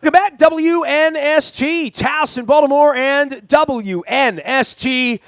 Welcome back, WNST, Towson, Baltimore, and WNST.net.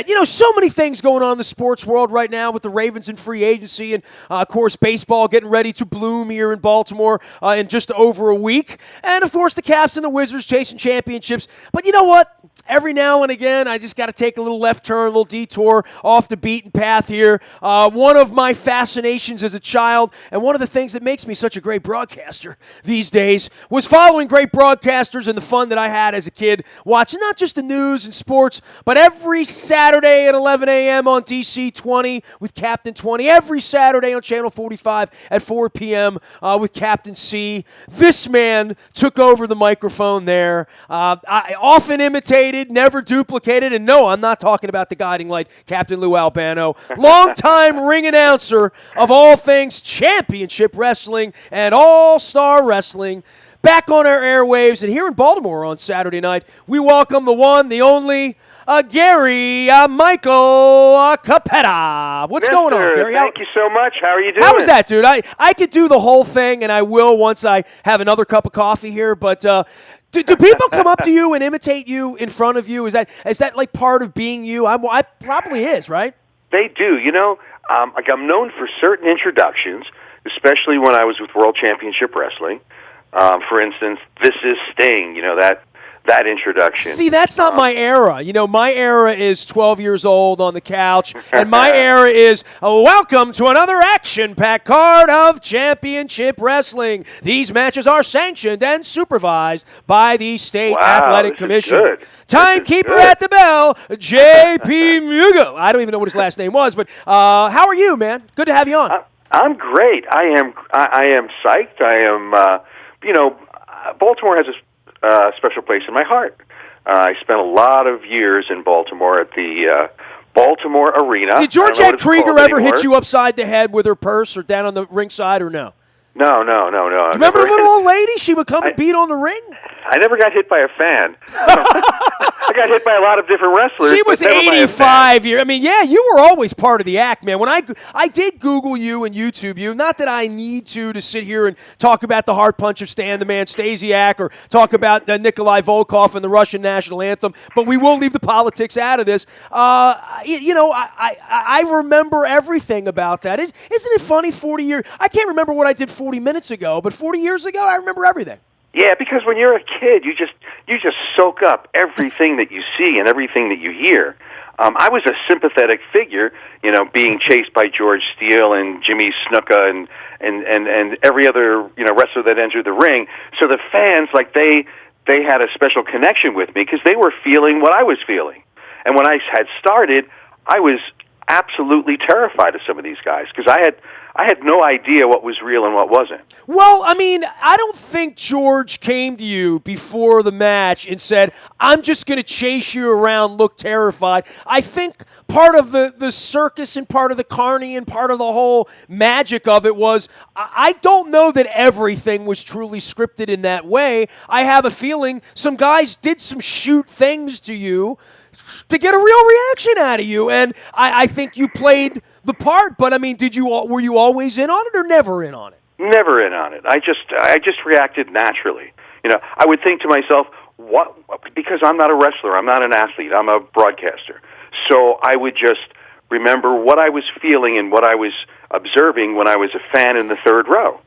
You know, so many things going on in the sports world right now with the Ravens and free agency and, of course, baseball getting ready to bloom here in Baltimore in just over a week. And, of course, the Caps and the Wizards chasing championships. But you know what? Every now and again, I just got to take a little left turn, a little detour off the beaten path here. One of my fascinations as a child, and one of the things that makes me such a great broadcaster these days, was following great broadcasters and the fun that I had as a kid, watching not just the news and sports, but every Saturday at 11 a.m. on DC 20 with Captain 20, every Saturday on Channel 45 at 4 p.m. With Captain C. This man took over the microphone there. I often imitated, never duplicated, and no, I'm not talking about the guiding light, Captain Lou Albano, longtime ring announcer of all things championship wrestling and all-star wrestling. Back on our airwaves, and here in Baltimore on Saturday night, we welcome the one, the only, Gary Michael Capetta. What's going on, Gary? Thank you so much. How are you doing? How was that, dude? I could do the whole thing, and I will once I have another cup of coffee here, but do people come up to you and imitate you in front of you? Is that like part of being you? I probably is, right? They do. You know, like I'm known for certain introductions, especially when I was with World Championship Wrestling. For instance, "This is Sting," you know, that introduction. See, that's not my era. You know, my era is 12 years old on the couch, and my era is, welcome to another action-packed card of championship wrestling. These matches are sanctioned and supervised by the State Athletic Commission. Timekeeper at the bell, J.P. Mugo. I don't even know what his last name was, but how are you, man? Good to have you on. I'm great. I am psyched. I am, Baltimore has a special place in my heart. I spent a lot of years in Baltimore at the Baltimore Arena. Did Georgette Krieger ever hit you upside the head with her purse or down on the ringside or no? No. Do you remember the little old lady? She would come and beat on the ring? I never got hit by a fan. I got hit by a lot of different wrestlers. She was 85 years. I mean, yeah, you were always part of the act, man. When I did Google you and YouTube you, not that I need to sit here and talk about the heart punch of Stan the Man Stasiak or talk about Nikolai Volkov and the Russian national anthem, but we will leave the politics out of this. I remember everything about that. Isn't it funny, 40 years? I can't remember what I did 40 minutes ago, but 40 years ago, I remember everything. Yeah, because when you're a kid, you just soak up everything that you see and everything that you hear. I was a sympathetic figure, you know, being chased by George Steele and Jimmy Snuka and every other wrestler that entered the ring. So the fans, like they had a special connection with me because they were feeling what I was feeling. And when I had started, I was absolutely terrified of some of these guys because I had no idea what was real and what wasn't. Well, I mean, I don't think George came to you before the match and said, I'm just going to chase you around, look terrified. I think part of the circus and part of the carny and part of the whole magic of it was, I don't know that everything was truly scripted in that way. I have a feeling some guys did some shoot things to you to get a real reaction out of you, and I think you played the part. But I mean, were you always in on it or never in on it? Never in on it. I just reacted naturally. You know, I would think to myself, what? Because I'm not a wrestler, I'm not an athlete, I'm a broadcaster. So I would just remember what I was feeling and what I was observing when I was a fan in the third row,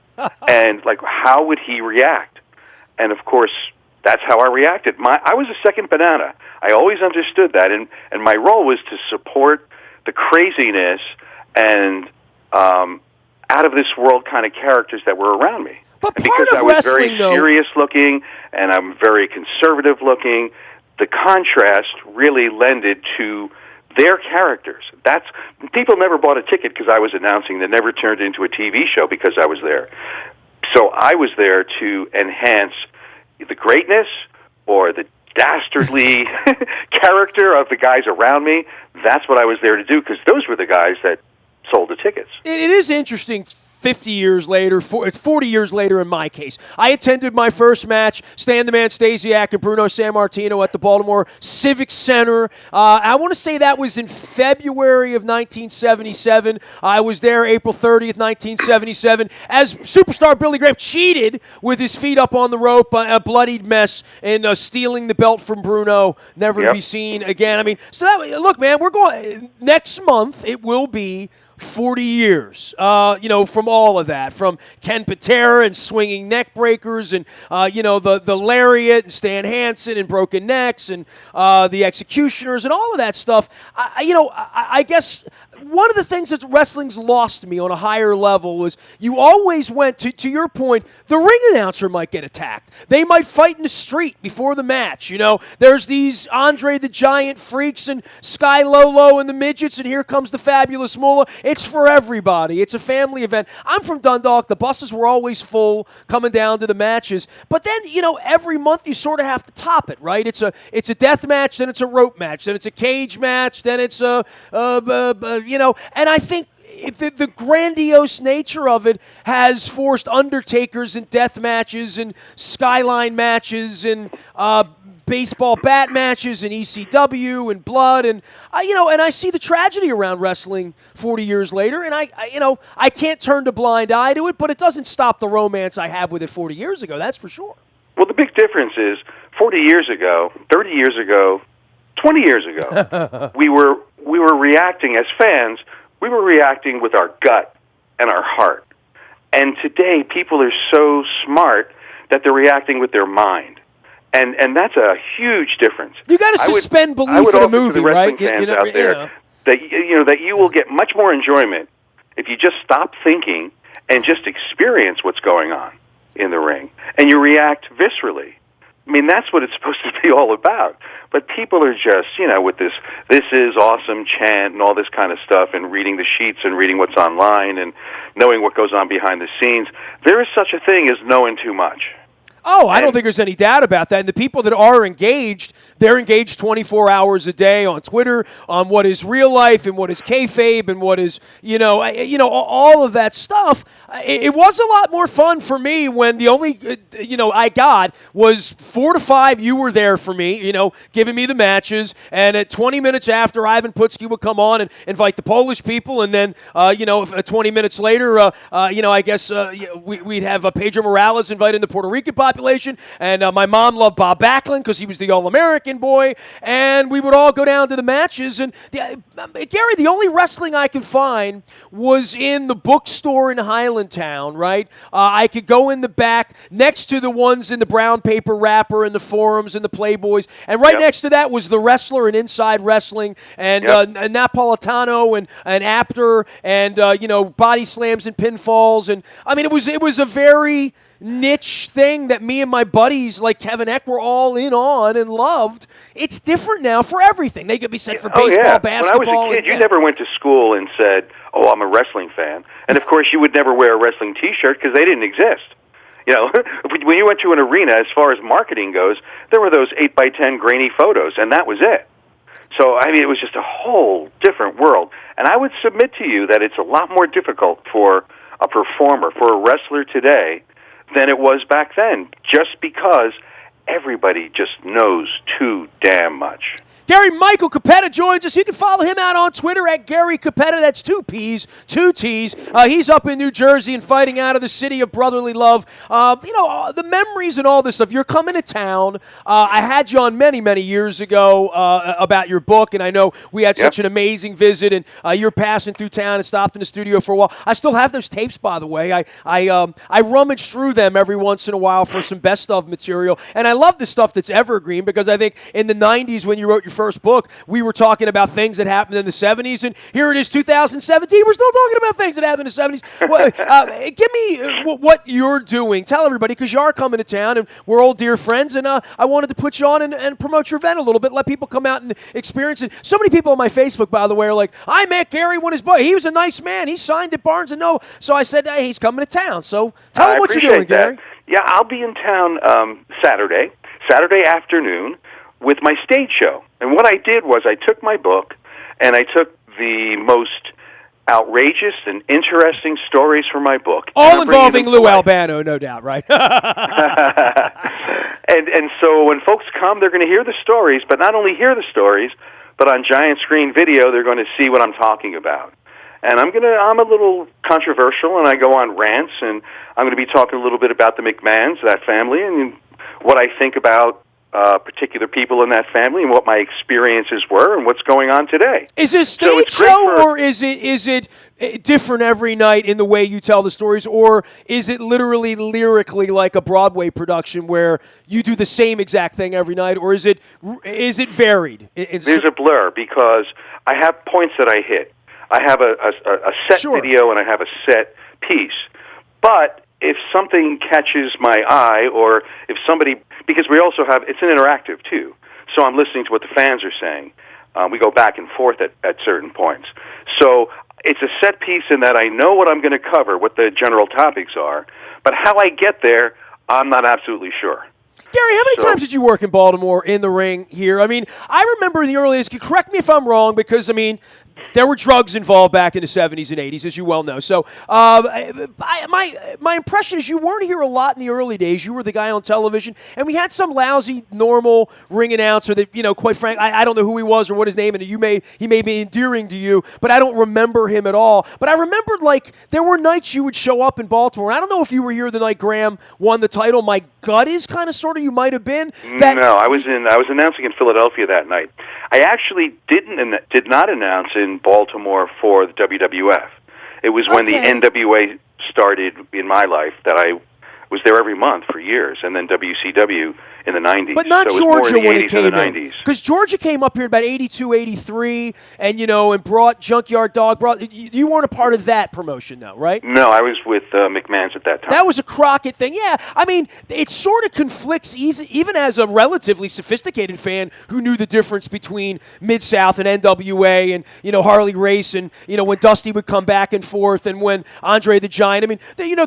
and like, how would he react? And of course, that's how I reacted. I was a second banana. I always understood that, and my role was to support the craziness and out-of-this-world kind of characters that were around me. But and because I was very serious-looking and I'm very conservative-looking, the contrast really lended to their characters. People never bought a ticket because I was announcing. That never turned into a TV show because I was there. So I was there to enhance the greatness or the dastardly character of the guys around me. That's what I was there to do because those were the guys that sold the tickets. It is interesting. 50 years later. It's 40 years later in my case. I attended my first match, Stan the Man Stasiak and Bruno Sammartino at the Baltimore Civic Center. I want to say that was in February of 1977. I was there April 30th, 1977, as superstar Billy Graham cheated with his feet up on the rope, a bloodied mess, and stealing the belt from Bruno, never to be seen again. I mean, so look, man, we're going next month. It will be 40 years, from all of that, from Ken Patera and swinging neck breakers and, the lariat and Stan Hansen and broken necks and the executioners and all of that stuff. I guess one of the things that wrestling's lost me on a higher level was you always went to your point, the ring announcer might get attacked. They might fight in the street before the match. There's these Andre the Giant freaks and Sky Lolo and the midgets, and here comes the Fabulous Moolah. It's for everybody. It's a family event. I'm from Dundalk. The buses were always full coming down to the matches. But then, every month you sort of have to top it, right? It's a death match, then it's a rope match, then it's a cage match, then it's and I think the grandiose nature of it has forced undertakers and death matches and skyline matches and baseball bat matches and ECW and blood and I see the tragedy around wrestling 40 years later, and I can't turn a blind eye to it, but it doesn't stop the romance I have with it 40 years ago. That's for sure. Well, the big difference is 40 years ago, 30 years ago, 20 years ago, we were reacting as fans. We were reacting with our gut and our heart. And today, people are so smart that they're reacting with their mind. And that's a huge difference. You got to suspend belief in a movie, right? Fans out there that you will get much more enjoyment if you just stop thinking and just experience what's going on in the ring, and you react viscerally. I mean, that's what it's supposed to be all about. But people are just, with this is awesome chant and all this kind of stuff, and reading the sheets and reading what's online and knowing what goes on behind the scenes. There is such a thing as knowing too much. Oh, I don't think there's any doubt about that. And the people that are engaged, they're engaged 24 hours a day on Twitter, on what is real life and what is kayfabe and what is, all of that stuff. It was a lot more fun for me when the only, I got was 4 to 5. You were there for me, giving me the matches. And at 20 minutes after, Ivan Putski would come on and invite the Polish people. And then, 20 minutes later, I guess we'd have Pedro Morales inviting the Puerto Rican population, and my mom loved Bob Backlund because he was the All-American boy, and we would all go down to the matches. And Gary, the only wrestling I could find was in the bookstore in Highlandtown, right? I could go in the back next to the ones in the brown paper wrapper and the forums and the Playboys, and right next to that was the Wrestler and Inside Wrestling and Napolitano and Apter and body slams and pinfalls, and I mean it was a very niche thing that me and my buddies like Kevin Eck were all in on and loved. It's different now for everything. They could be sent for baseball, basketball. When I was a kid, you never went to school and said, "Oh, I'm a wrestling fan." And of course, you would never wear a wrestling T-shirt because they didn't exist. When you went to an arena, as far as marketing goes, there were those 8x10 grainy photos, and that was it. So, I mean, it was just a whole different world. And I would submit to you that it's a lot more difficult for a performer, for a wrestler today, than it was back then, just because everybody just knows too damn much. Gary Michael Capetta joins us. You can follow him out on Twitter at Gary Capetta. That's 2 P's, 2 T's. He's up in New Jersey and fighting out of the city of brotherly love. The memories and all this stuff. You're coming to town. I had you on many, many years ago about your book, and I know we had such an amazing visit, and you're passing through town and stopped in the studio for a while. I still have those tapes, by the way. I rummage through them every once in a while for some best of material, and I love the stuff that's evergreen because I think in the 90s when you wrote your first book, we were talking about things that happened in the 70s, and here it is 2017. We're still talking about things that happened in the 70s. Well, give me what you're doing. Tell everybody, because you are coming to town, and we're old dear friends, and I wanted to put you on and promote your event a little bit, let people come out and experience it. So many people on my Facebook, by the way, are like, I met Gary when his boy. He was a nice man. He signed at Barnes & Noble. So I said, hey, he's coming to town. So tell them what you're doing, Gary. Yeah, I'll be in town Saturday afternoon with my stage show. And what I did was I took my book and I took the most outrageous and interesting stories from my book. All involving Lou Albano, no doubt, right? and so when folks come, they're going to hear the stories, but not only hear the stories, but on giant screen video, they're going to see what I'm talking about. And I'm a little controversial, and I go on rants, and I'm going to be talking a little bit about the McMahons, that family, and what I think about particular people in that family and what my experiences were and what's going on today. Is it a stage show, or is it different every night in the way you tell the stories, or is it literally lyrically like a Broadway production where you do the same exact thing every night, or is it varied? There's a blur because I have points that I hit. I have a set video and I have a set piece. But if something catches my eye, or if somebody, because we also have, it's an interactive too, so I'm listening to what the fans are saying. We go back and forth at certain points. So it's a set piece in that I know what I'm going to cover, what the general topics are, but how I get there, I'm not absolutely sure. Gary, how many times did you work in Baltimore in the ring here? I mean, I remember in the early days, correct me if I'm wrong, because, I mean, there were drugs involved back in the 70s and 80s, as you well know. So my impression is you weren't here a lot in the early days. You were the guy on television, and we had some lousy, normal ring announcer that, quite frankly, I don't know who he was or what his name, and he may be endearing to you, but I don't remember him at all. But I remembered, there were nights you would show up in Baltimore. I don't know if you were here the night Graham won the title. My gut is kind of sort of you might have been. No, I was announcing in Philadelphia that night. I actually did not announce in Baltimore for the WWF. It was when the NWA started in my life that I was there every month for years, and then WCW in the 90s. But not so Georgia when it came in. Because Georgia came up here in about 82, 83, and, and brought Junkyard Dog. You weren't a part of that promotion, though, right? No, I was with McMahon's at that time. That was a Crockett thing. Yeah, I mean, it sort of conflicts, even as a relatively sophisticated fan who knew the difference between Mid-South and NWA and, Harley Race and, when Dusty would come back and forth and when Andre the Giant. I mean,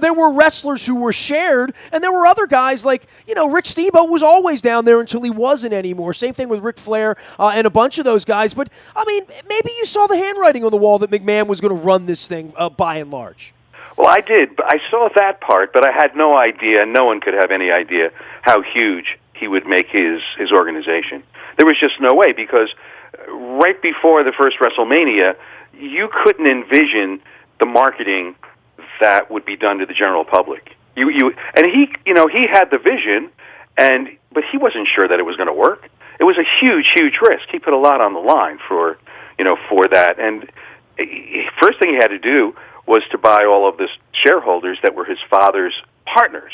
there were wrestlers who were shared, and there were other guys like, Rick Steamboat was always down there until he wasn't anymore. Same thing with Ric Flair and a bunch of those guys. But, I mean, maybe you saw the handwriting on the wall that McMahon was going to run this thing by and large. Well, I did. I saw that part, but I had no idea, no one could have any idea how huge he would make his organization. There was just no way, because right before the first WrestleMania, you couldn't envision the marketing that would be done to the general public. And he had the vision, but he wasn't sure that it was going to work. It was a huge, huge risk. He put a lot on the line for that. And first thing he had to do was to buy all of the shareholders that were his father's partners.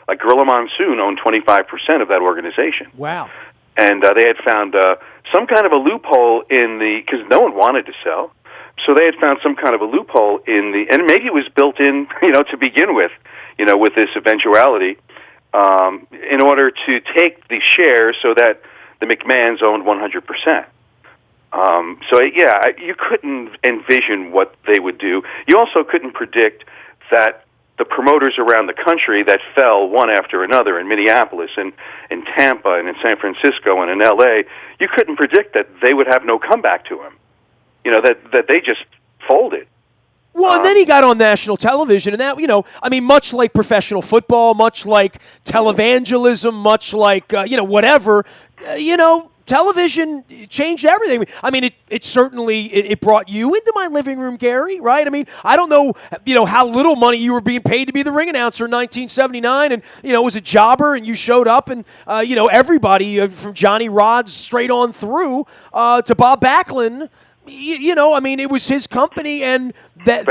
Like Gorilla Monsoon owned 25% of that organization. Wow. And they had found some kind of a loophole because no one wanted to sell. So they had found some kind of a loophole and maybe it was built in, to begin with, with this eventuality, in order to take the shares so that the McMahons owned 100%. You couldn't envision what they would do. You also couldn't predict that the promoters around the country that fell one after another in Minneapolis and in Tampa and in San Francisco and in L.A., you couldn't predict that they would have no comeback to him. That they just folded. Well, and then he got on national television, and that, much like professional football, much like televangelism, much like, whatever, television changed everything. I mean, it certainly brought you into my living room, Gary, right? I mean, I don't know, how little money you were being paid to be the ring announcer in 1979, and, it was a jobber, and you showed up, and, everybody from Johnny Rodz straight on through to Bob Backlund, it was his company, and that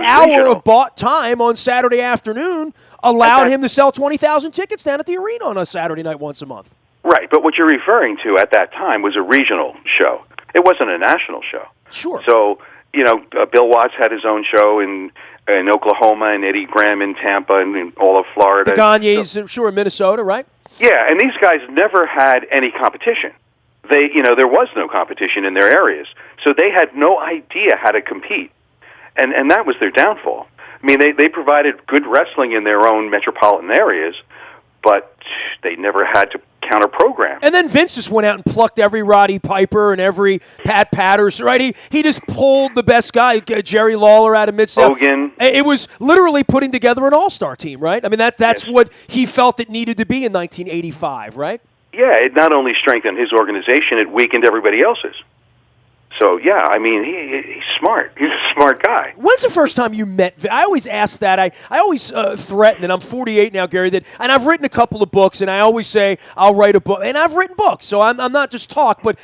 hour of bought time on Saturday afternoon allowed him to sell 20,000 tickets down at the arena on a Saturday night once a month. Right, but what you're referring to at that time was a regional show. It wasn't a national show. Sure. So, Bill Watts had his own show in Oklahoma, and Eddie Graham in Tampa, and in all of Florida. The Gagnes, in Minnesota, right? Yeah, and these guys never had any competition. There was no competition in their areas, so they had no idea how to compete, and that was their downfall. I mean, they provided good wrestling in their own metropolitan areas, but they never had to counter-program. And then Vince just went out and plucked every Roddy Piper and every Pat Patterson, right? He just pulled the best guy, Jerry Lawler out of Mid-South. Hogan. It was literally putting together an all-star team, right? I mean, that's Yes. what he felt it needed to be in 1985, right? Yeah, it not only strengthened his organization, it weakened everybody else's. So, yeah, I mean, he's smart. He's a smart guy. When's the first time you met Vince? I always ask that. I always threaten, and I'm 48 now, Gary, and I've written a couple of books, and I always say I'll write a book. And I've written books, so I'm not just talk, but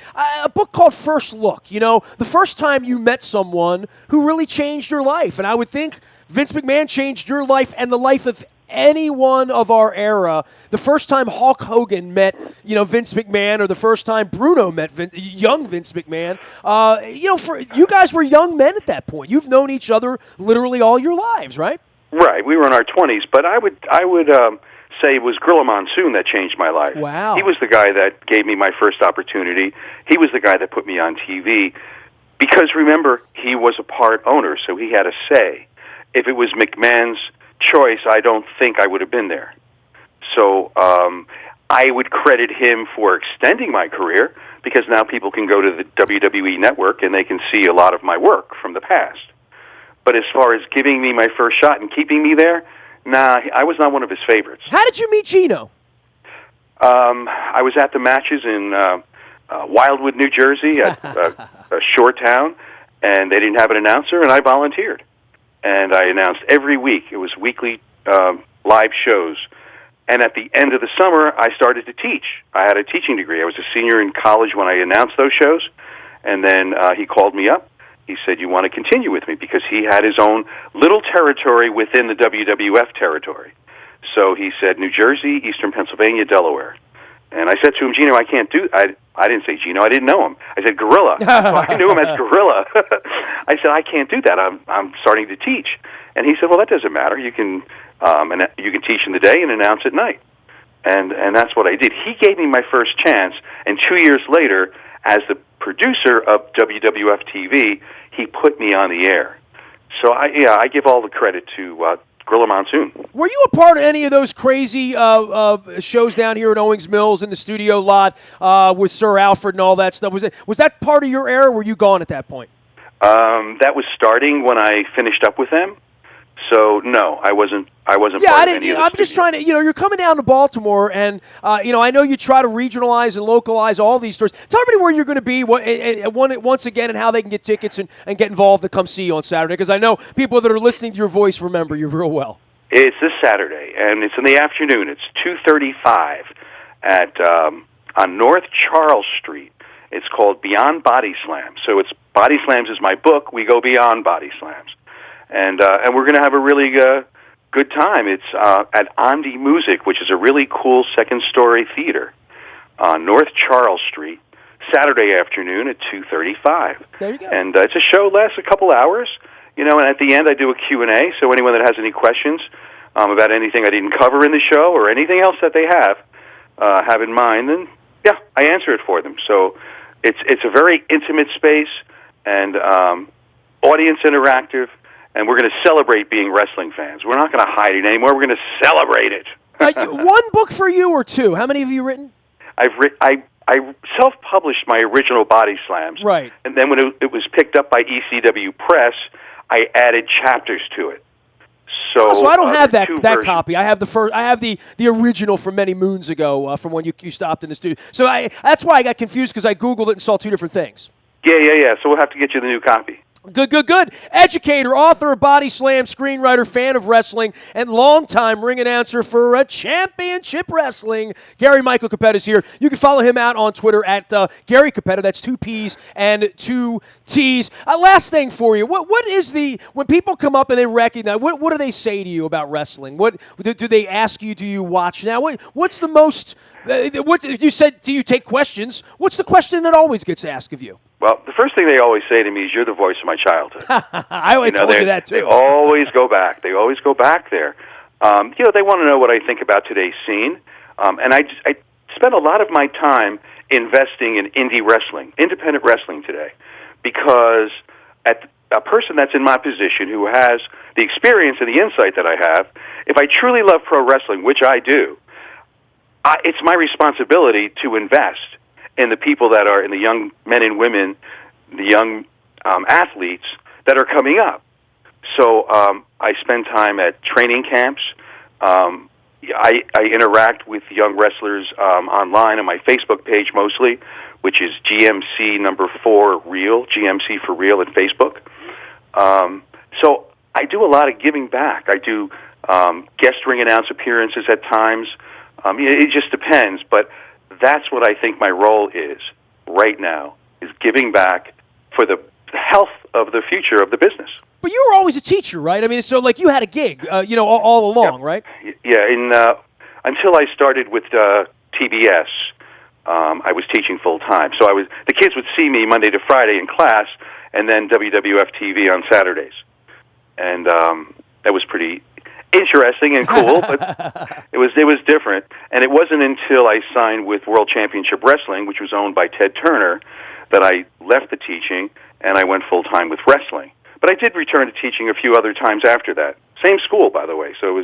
a book called First Look. You know, the first time you met someone who really changed your life. And I would think Vince McMahon changed your life and the life of anyone of our era. The first time Hulk Hogan met, Vince McMahon, or the first time Bruno met young Vince McMahon, for you guys were young men at that point. You've known each other literally all your lives, right? Right. We were in our 20s, but I would say it was Gorilla Monsoon that changed my life. Wow. He was the guy that gave me my first opportunity. He was the guy that put me on TV. Because remember, he was a part owner, so he had a say. If it was McMahon's choice, I don't think I would have been there. So I would credit him for extending my career, because now people can go to the WWE Network and they can see a lot of my work from the past. But as far as giving me my first shot and keeping me there, nah, I was not one of his favorites. How did you meet Gino? I was at the matches in Wildwood, New Jersey, at a shore town, and they didn't have an announcer, and I volunteered. And I announced every week. It was weekly live shows. And at the end of the summer, I started to teach. I had a teaching degree. I was a senior in college when I announced those shows. And then he called me up. He said, "You want to continue with me?" Because he had his own little territory within the WWF territory. So he said, New Jersey, Eastern Pennsylvania, Delaware. And I said to him, "Gino, I can't do." I didn't say Gino. I didn't know him. I said Gorilla. I knew him as Gorilla. I said, "I can't do that. I'm starting to teach." And he said, "Well, that doesn't matter. You can teach in the day and announce at night." And that's what I did. He gave me my first chance, and 2 years later, as the producer of WWF TV, he put me on the air. So I give all the credit to Gorilla Monsoon. Were you a part of any of those crazy shows down here at Owings Mills in the studio lot with Sir Alfred and all that stuff? Was that part of your era, or were you gone at that point? That was starting when I finished up with them. So no, I wasn't. I wasn't. Yeah, part of any of the I'm just trying to. You're coming down to Baltimore, and I know you try to regionalize and localize all these stores. Tell everybody where you're going to be once again, and how they can get tickets and get involved to come see you on Saturday. Because I know people that are listening to your voice remember you real well. It's this Saturday, and it's in the afternoon. It's 2:35 at on North Charles Street. It's called Beyond Body Slams. So it's Body Slams is my book. We go beyond Body Slams. And we're going to have a really good time. It's at Andy Music, which is a really cool second-story theater on North Charles Street, Saturday afternoon at 2:35. There you go. And it's a show lasts a couple hours, and at the end I do a Q&A, so anyone that has any questions about anything I didn't cover in the show or anything else that they have in mind, then, yeah, I answer it for them. So it's a very intimate space and audience interactive. And we're going to celebrate being wrestling fans. We're not going to hide it anymore. We're going to celebrate it. One book for you or two? How many have you written? I self-published my original Body Slams. Right. And then when it was picked up by ECW Press, I added chapters to it. So I don't have that versions. copy. I have the first. I have the original from many moons ago, from when you stopped in the studio. So that's why I got confused, because I Googled it and saw two different things. Yeah. So we'll have to get you the new copy. Good. Educator, author of Body Slam, screenwriter, fan of wrestling, and longtime ring announcer for Championship Wrestling. Gary Michael Capetta is here. You can follow him out on Twitter at Gary Capetta. That's 2 P's and 2 T's. Last thing for you. What is when people come up and they recognize, what do they say to you about wrestling? What do they ask you? Do you watch now? What's the most? What you said? Do you take questions? What's the question that always gets asked of you? Well, the first thing they always say to me is, "You're the voice of my childhood." I always told you that, too. They always go back. They always go back there. They want to know what I think about today's scene. And I spend a lot of my time investing in indie wrestling, independent wrestling today, because a person that's in my position who has the experience and the insight that I have, if I truly love pro wrestling, which I do, it's my responsibility to invest in the people that are, in the young men and women, the young athletes that are coming up. So I spend time at training camps. I interact with young wrestlers online on my Facebook page mostly, which is GMC number 4 Real, GMC for Real at Facebook. So I do a lot of giving back. I do guest ring announce appearances at times. It just depends, but that's what I think my role is right now, is giving back for the health of the future of the business. But you were always a teacher, right? I mean, so like you had a gig, all along, right? Yeah. Until I started with TBS, I was teaching full time. So the kids would see me Monday to Friday in class, and then WWF TV on Saturdays, and that was pretty interesting and cool, but it was different. And it wasn't until I signed with World Championship Wrestling, which was owned by Ted Turner, that I left the teaching and I went full time with wrestling. But I did return to teaching a few other times after that. Same school, by the way. So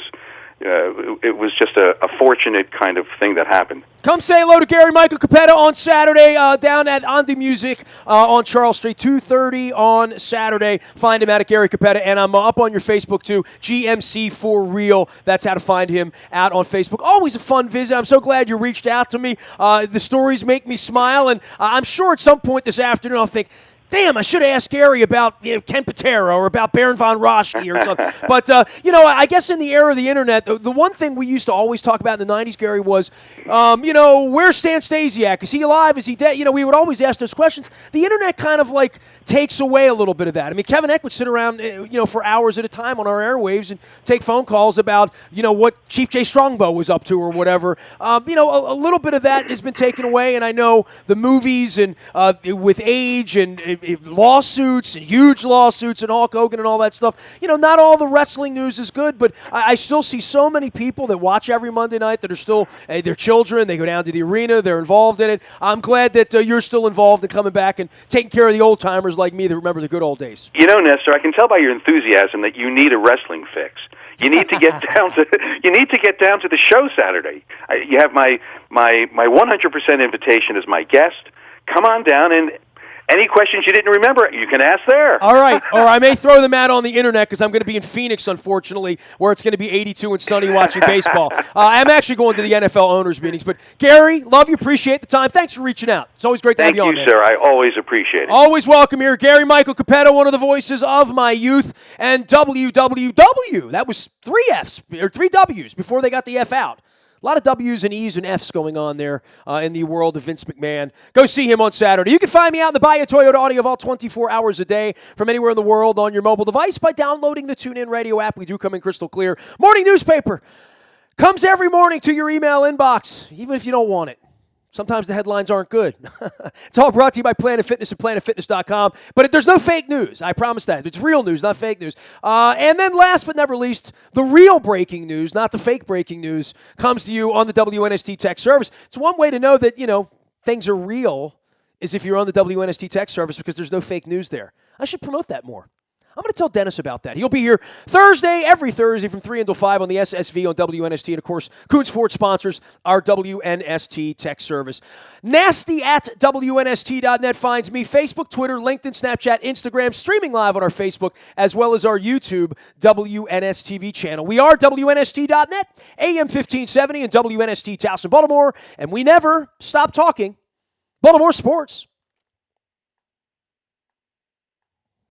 it was just a fortunate kind of thing that happened. Come say hello to Gary Michael Capetta on Saturday down at Andy Music on Charles Street, 2:30 on Saturday. Find him at Gary Capetta, and I'm up on your Facebook too, GMC for Real. That's how to find him out on Facebook. Always a fun visit. I'm so glad you reached out to me. The stories make me smile, and I'm sure at some point this afternoon I'll think, damn, I should have asked Gary about Ken Patera or about Baron von Raschke or something. But, I guess in the era of the Internet, the one thing we used to always talk about in the 90s, Gary, was, where's Stan Stasiak? Is he alive? Is he dead? We would always ask those questions. The Internet kind of like takes away a little bit of that. I mean, Kevin Eck would sit around, for hours at a time on our airwaves and take phone calls about, what Chief Jay Strongbow was up to or whatever. A little bit of that has been taken away, and I know the movies and with age and lawsuits and huge lawsuits and Hulk Hogan and all that stuff. Not all the wrestling news is good, but I still see so many people that watch every Monday night that are still their children. They go down to the arena. They're involved in it. I'm glad that you're still involved in coming back and taking care of the old timers like me that remember the good old days. Nestor, I can tell by your enthusiasm that you need a wrestling fix. You need to get down to the show Saturday. You have my 100% invitation as my guest. Come on down, and any questions you didn't remember, you can ask there. All right. Or I may throw them out on the Internet because I'm going to be in Phoenix, unfortunately, where it's going to be 82 and sunny watching baseball. I'm actually going to the NFL owners' meetings. But, Gary, love you. Appreciate the time. Thanps for reaching out. It's always great to have you on, man. Thank you, sir. I always appreciate it. Always welcome here. Gary Michael Capetta, one of the voices of my youth, and WWW. That was 3 Fs, or 3 Ws before they got the F out. A lot of W's and E's and F's going on there in the world of Vince McMahon. Go see him on Saturday. You can find me out in the Buy a Toyota Audio Vault 24 hours a day from anywhere in the world on your mobile device by downloading the TuneIn Radio app. We do come in crystal clear. Morning newspaper comes every morning to your email inbox, even if you don't want it. Sometimes the headlines aren't good. It's all brought to you by Planet Fitness and PlanetFitness.com. But there's no fake news. I promise that. It's real news, not fake news. And then last but never least, the real breaking news, not the fake breaking news, comes to you on the WNST Tech Service. It's one way to know that, things are real is if you're on the WNST Tech Service because there's no fake news there. I should promote that more. I'm going to tell Dennis about that. He'll be here every Thursday from 3 until 5 on the SSV on WNST. And, of course, Coons Ford sponsors our WNST Tech Service. Nasty at WNST.net finds me. Facebook, Twitter, LinkedIn, Snapchat, Instagram, streaming live on our Facebook, as well as our YouTube WNSTV channel. We are WNST.net, AM 1570 and WNST Towson, Baltimore. And we never stop talking Baltimore sports.